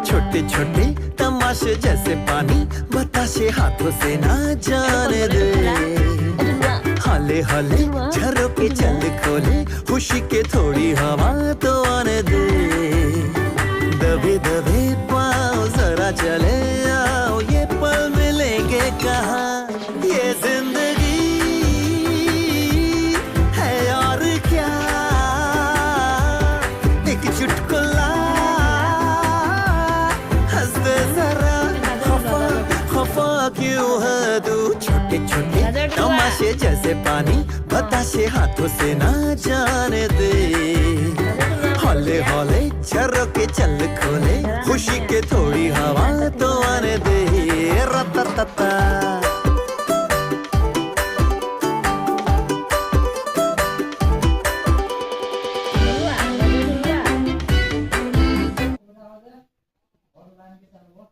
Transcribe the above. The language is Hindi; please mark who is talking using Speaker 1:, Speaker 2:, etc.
Speaker 1: छोटे छोटे तमाशे जैसे पानी बताशे हाथों से ना जाने दे। हाले हाले झरोके चल खोले खुशी के थोड़ी हवा तो आने दे। दबे दबे पाँव जरा चले आओ ये पल मिलेंगे कहाँ। ये जिंदगी है और क्या एक चुटकुला हंस दे जरा। खफा खफा क्यों है तू। छोटे छोटे तमाशे जैसे पानी बताशे हाथों से ना जाने दे। हौले हौले झरोके चल खोले खुशी के थोड़ी हवा तो आने दे। रततता
Speaker 2: ऑनलाइन के चालू